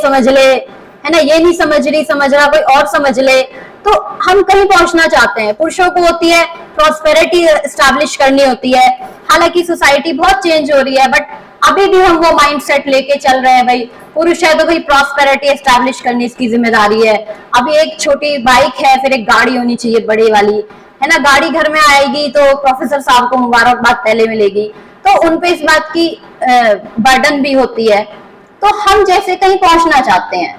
समझ ले, है ना, ये नहीं समझ रहा कोई और समझ ले। तो हम कहीं पहुंचना चाहते हैं। पुरुषों को होती है प्रॉस्पेरिटी एस्टैब्लिश करनी होती है। हालांकि सोसाइटी बहुत चेंज हो रही है, बट अभी भी हम वो माइंडसेट लेके चल रहे हैं, भाई पुरुष है तो भाई प्रॉस्पेरिटी एस्टैब्लिश करनी इसकी जिम्मेदारी है। अभी एक छोटी बाइक है, फिर एक गाड़ी होनी चाहिए बड़ी वाली, है ना, गाड़ी घर में आएगी तो प्रोफेसर साहब को मुबारकबाद पहले मिलेगी, तो उनपे इस बात की बर्डन भी होती है। तो हम जैसे कहीं पहुंचना चाहते हैं,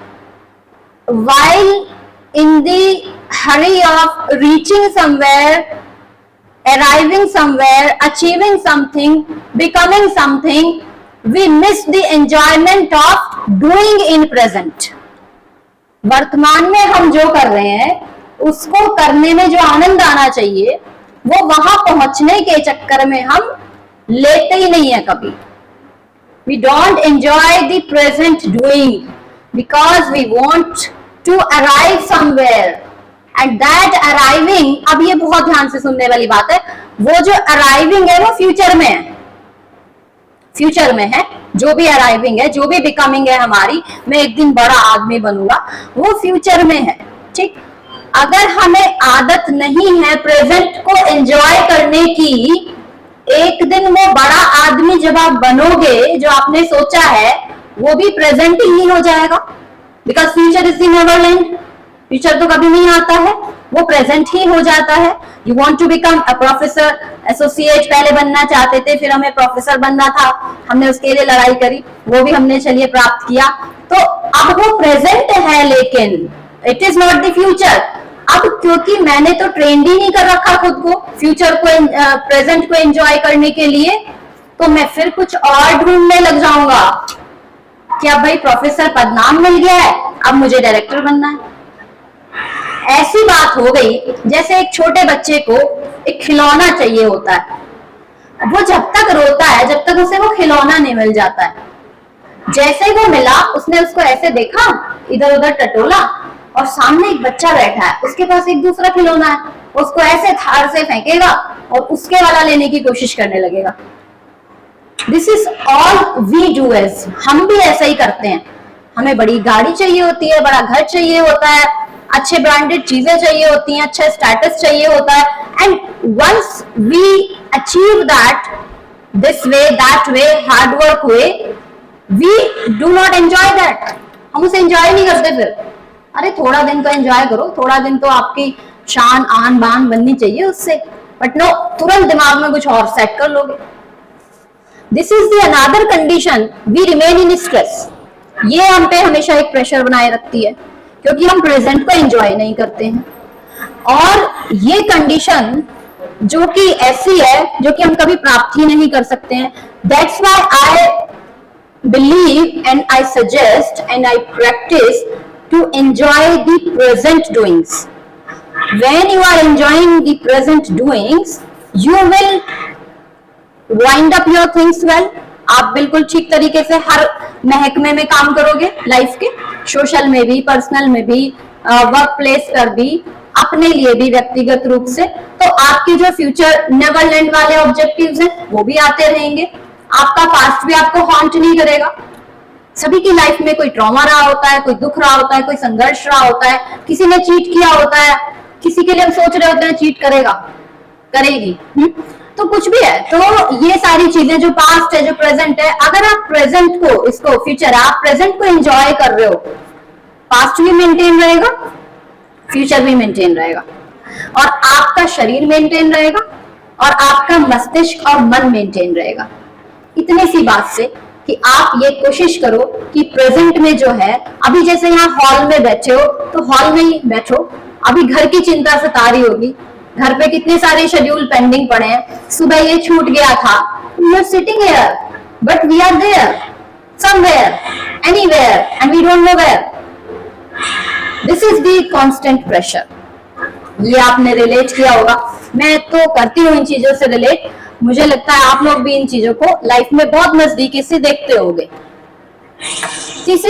while in the hurry of reaching somewhere, arriving somewhere, achieving something, becoming something, we miss the enjoyment of doing in present. वर्तमान में हम जो कर रहे हैं उसको करने में जो आनंद आना चाहिए वो वहां पहुंचने के चक्कर में हम लेते ही नहीं है कभी। We don't enjoy the present doing because we want to arrive somewhere, and that arriving, अब ये बहुत ध्यान से सुनने वाली बात है, वो जो arriving है वो फ्यूचर में है, फ्यूचर में है। जो भी अराइविंग है, जो भी बिकमिंग है हमारी, मैं एक दिन बड़ा आदमी बनूंगा, वो फ्यूचर में है, ठीक। अगर हमें आदत नहीं है प्रेजेंट को एंजॉय करने की, एक दिन वो बड़ा आदमी जब आप बनोगे, जो आपने सोचा है वो भी प्रेजेंट ही हो जाएगा, because future is the Neverland. Future तो कभी नहीं आता है, वो प्रेजेंट ही हो जाता है। You want to become a professor, associate पहले बनना चाहते थे, फिर हमें प्रोफेसर बनना था, हमने उसके लिए लड़ाई करी, वो भी हमने चलिए प्राप्त किया। तो अब वो प्रेजेंट है, लेकिन it is not the future. अब क्योंकि मैंने तो ट्रेंड ही नहीं कर रखा खुद को फ्यूचर को, प्रेजेंट को एंजॉय करने के लिए, तो मैं फिर कुछ और ढूंढने लग जाऊंगा कि अब भाई प्रोफेसर पद नाम मिल गया है, अब मुझे डायरेक्टर बनना है। ऐसी बात हो गई जैसे एक छोटे बच्चे को एक खिलौना चाहिए होता है, वो जब तक रोता है जब तक उसे वो खिलौना नहीं मिल जाता है। जैसे वो मिला, उसने उसको ऐसे देखा, इधर उधर टटोला, और सामने एक बच्चा बैठा है, उसके पास एक दूसरा खिलौना है, उसको ऐसे थार से फेंकेगा और उसके वाला लेने की कोशिश करने लगेगा। This is all we do as, हम भी ऐसा ही करते हैं। हमें बड़ी गाड़ी चाहिए होती है, बड़ा घर चाहिए होता है, अच्छे ब्रांडेड चीजें चाहिए होती हैं, अच्छा स्टेटस चाहिए होता है, and once we achieve that this way, that way, hard work way, we do not enjoy that. हम उसे एंजॉय नहीं करते। फिर अरे थोड़ा दिन तो एंजॉय करो, थोड़ा दिन तो आपकी शान आन बान बननी चाहिए उससे, बट नो, तुरंत दिमाग में कुछ और सेट कर लोगे। This is the another condition, we remain in stress. ये हम पे हमेशा एक प्रेशर बनाए रखती है, क्योंकि हम प्रेजेंट को एंजॉय नहीं करते हैं। और ये कंडीशन जो कि ऐसी है जो कि हम कभी प्राप्त ही नहीं कर सकते हैं। That's why I believe and I suggest and I practice to enjoy the present doings. When you are enjoying the present doings, you will wind up your things well. आप बिल्कुल ठीक तरीके से हर महकमे में काम करोगे लाइफ के, सोशल में भी, पर्सनल में भी, वर्क प्लेस पर भी, अपने लिए भी व्यक्तिगत रूप से। तो आपके जो फ्यूचर नेवरलैंड वाले ऑब्जेक्टिव्स हैं वो भी आते रहेंगे, आपका पास्ट भी आपको हॉन्ट नहीं करेगा। सभी की लाइफ में कोई ट्रॉमा रहा होता है, कोई दुख रहा होता है, कोई संघर्ष रहा होता है, किसी ने चीट किया होता है, किसी के लिए हम सोच रहे होते हैं चीट करेगा, करेगी, तो कुछ भी है। तो ये सारी चीजें जो पास्ट है, जो प्रेजेंट है, अगर आप प्रेजेंट को, इसको फ्यूचर, आप प्रेजेंट को एंजॉय कर रहे हो, पास्ट भी मेंटेन रहेगा, फ्यूचर भी मेंटेन रहेगा, और आपका शरीर मेंटेन रहेगा, और आपका मस्तिष्क और मन मेंटेन रहेगा। इतनी सी बात से कि आप ये कोशिश करो कि प्रेजेंट में जो है, अभी जैसे यहाँ हॉल में बैठे हो तो हॉल में ही बैठो, अभी घर की चिंता सतारी होगी, घर पे कितने सारे शेड्यूल पेंडिंग पड़े हैं, सुबह ये छूट गया था, we are sitting here but we are there somewhere anywhere and we don't know where. This is the constant pressure. ये आपने रिलेट किया होगा, मैं तो करती हूँ इन चीजों से रिलेट, मुझे लगता है आप लोग भी इन चीजों को लाइफ में बहुत नजदीकी से देखते होंगे। तीसरी